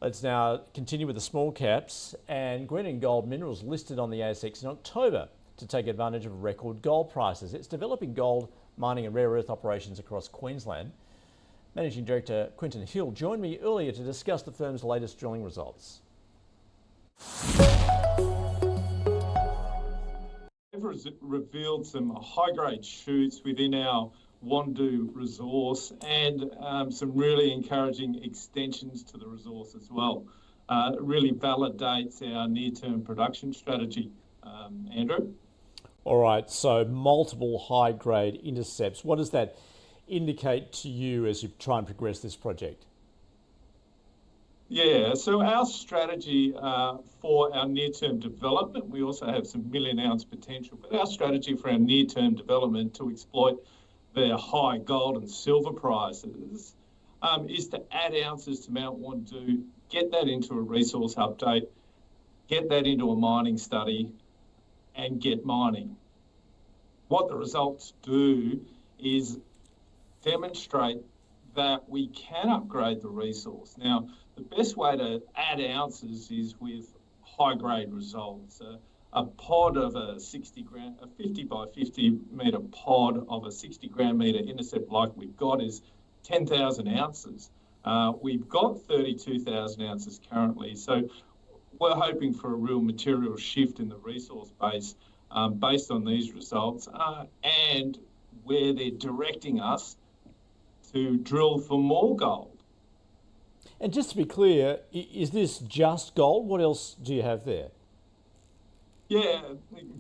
Let's now continue with the small caps, and Quentin Gold Minerals listed on the ASX in October to take advantage of record gold prices. It's developing gold, mining and rare earth operations across Queensland. Managing Director Quentin Hill joined me earlier to discuss the firm's latest drilling results. Has revealed some high-grade shoots within our Wandoo resource and some really encouraging extensions to the resource as well. It really validates our near-term production strategy, Andrew. All right, so multiple high-grade intercepts. What does that indicate to you as you try and progress this project? Yeah, so our strategy for our near-term development, we also have some million-ounce potential, but our strategy for our near-term development to exploit the high gold and silver prices is to add ounces to Mount Wandoo, get that into a resource update, get that into a mining study, and get mining. What the results do is demonstrate that we can upgrade the resource. Now, the best way to add ounces is with high-grade results. A pod of a 50 by 50 metre pod of a 60 gram metre intercept like we've got is 10,000 ounces. We've got 32,000 ounces currently, so we're hoping for a real material shift in the resource base based on these results and where they're directing us to drill for more gold. And just to be clear, is this just gold? What else do you have there? Yeah,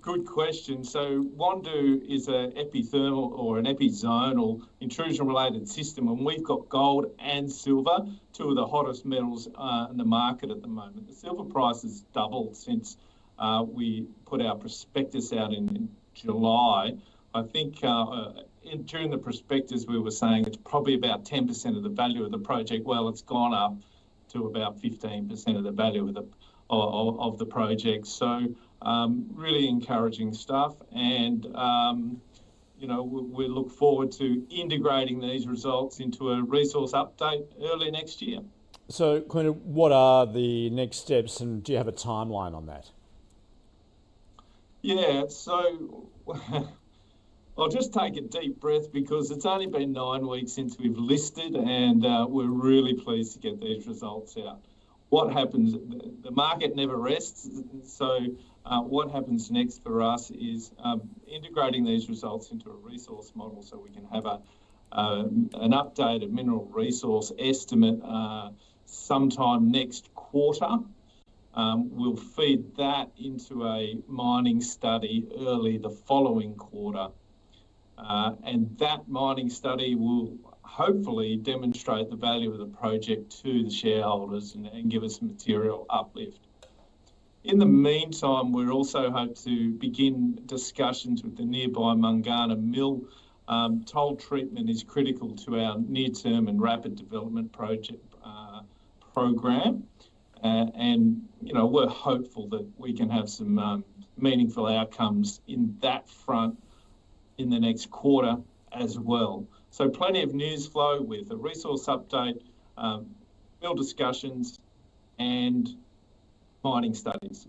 good question. So Wandoo is an epithermal or an epizonal intrusion-related system, and we've got gold and silver, two of the hottest metals in the market at the moment. The silver price has doubled since we put our prospectus out in July. I think during the prospectus we were saying it's probably about 10% of the value of the project. Well, it's gone up to about 15% of the value of the project. So really encouraging stuff, and we look forward to integrating these results into a resource update early next year. So, Quentin, what are the next steps, and do you have a timeline on that? Yeah, so I'll just take a deep breath because it's only been 9 weeks since we've listed, and we're really pleased to get these results out. What happens, the market never rests, so what happens next for us is integrating these results into a resource model so we can have an updated mineral resource estimate sometime next quarter. We'll feed that into a mining study early the following quarter. And that mining study will hopefully demonstrate the value of the project to the shareholders and give us a material uplift. In the meantime, we also hope to begin discussions with the nearby Mangana mill. Toll treatment is critical to our near-term and rapid development project program. And we're hopeful that we can have some meaningful outcomes in that front in the next quarter as well. So plenty of news flow with a resource update, mill discussions and mining studies.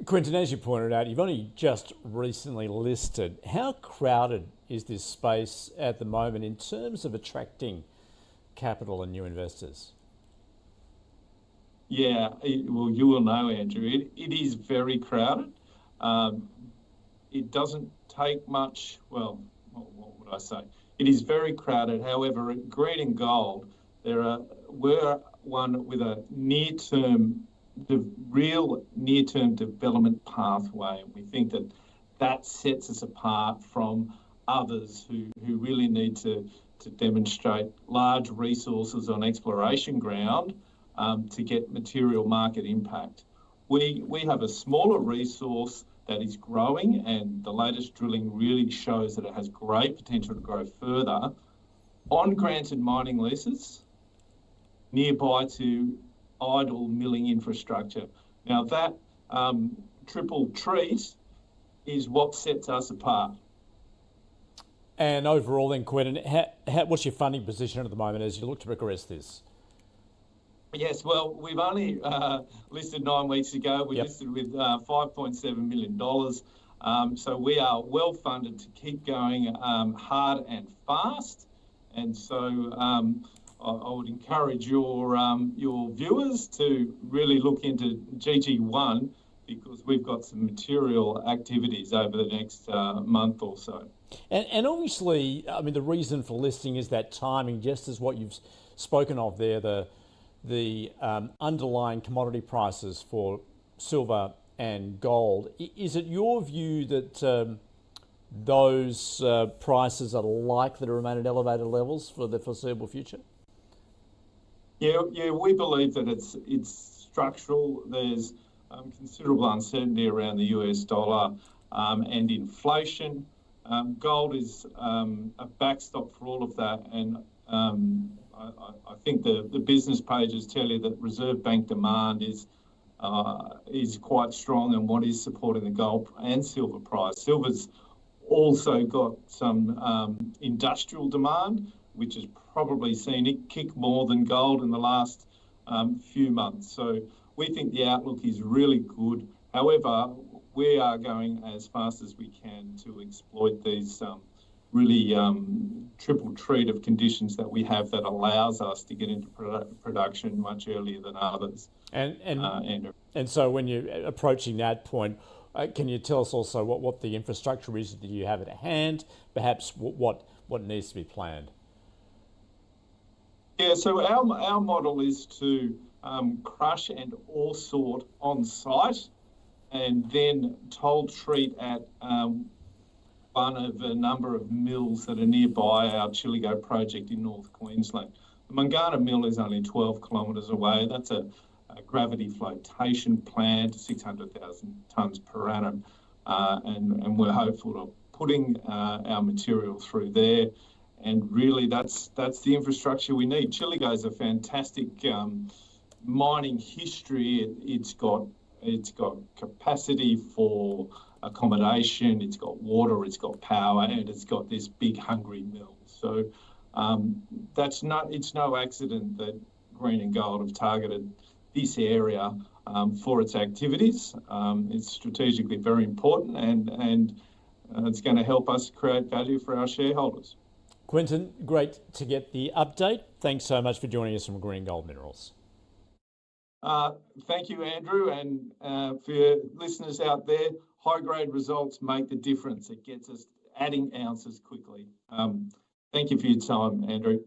Quentin, as you pointed out, you've only just recently listed. How crowded is this space at the moment in terms of attracting capital and new investors? Yeah, well, you will know, Andrew, it is very crowded. It doesn't take much, well, what would I say? It is very crowded. However, at Green and Gold, we're one with a real near-term development pathway. And we think that sets us apart from others who really need to demonstrate large resources on exploration ground to get material market impact. We have a smaller resource that is growing, and the latest drilling really shows that it has great potential to grow further on granted mining leases nearby to idle milling infrastructure. Now that triple treat is what sets us apart. And overall then, Quentin, what's your funding position at the moment as you look to progress this? Yes, well, we've only listed 9 weeks ago. We Yep. listed with $5.7 million. So we are well funded to keep going hard and fast. And so I would encourage your viewers to really look into GG1 because we've got some material activities over the next month or so. And obviously, I mean, the reason for listing is that timing, just as what you've spoken of there, the underlying commodity prices for silver and gold. Is it your view that those prices are likely to remain at elevated levels for the foreseeable future? Yeah, we believe that it's structural. There's considerable uncertainty around the US dollar and inflation. Gold is a backstop for all of that, and I think the business pages tell you that Reserve Bank demand is quite strong, and what is supporting the gold and silver price. Silver's also got some industrial demand, which has probably seen it kick more than gold in the last few months. So we think the outlook is really good. However, we are going as fast as we can to exploit these really triple treat of conditions that we have that allows us to get into production much earlier than others. And so when you're approaching that point, can you tell us also what the infrastructure is that you have at hand, perhaps what needs to be planned? Yeah, so our model is to crush and ore sort on site and then toll treat at one of a number of mills that are nearby our Chillagoe project in North Queensland. The Mangana mill is only 12 kilometres away. That's a gravity flotation plant, 600,000 tonnes per annum, and we're hopeful of putting our material through there. And really, that's the infrastructure we need. Chillagoe is a fantastic mining history. It's got capacity for accommodation. It's got water. It's got power, and it's got this big hungry mill. So it's no accident that Green and Gold have targeted this area for its activities. It's strategically very important, and it's going to help us create value for our shareholders. Quentin, great to get the update. Thanks so much for joining us from Green Gold Minerals. Thank you, Andrew, and for your listeners out there, high-grade results make the difference. It gets us adding ounces quickly. Thank you for your time, Andrew.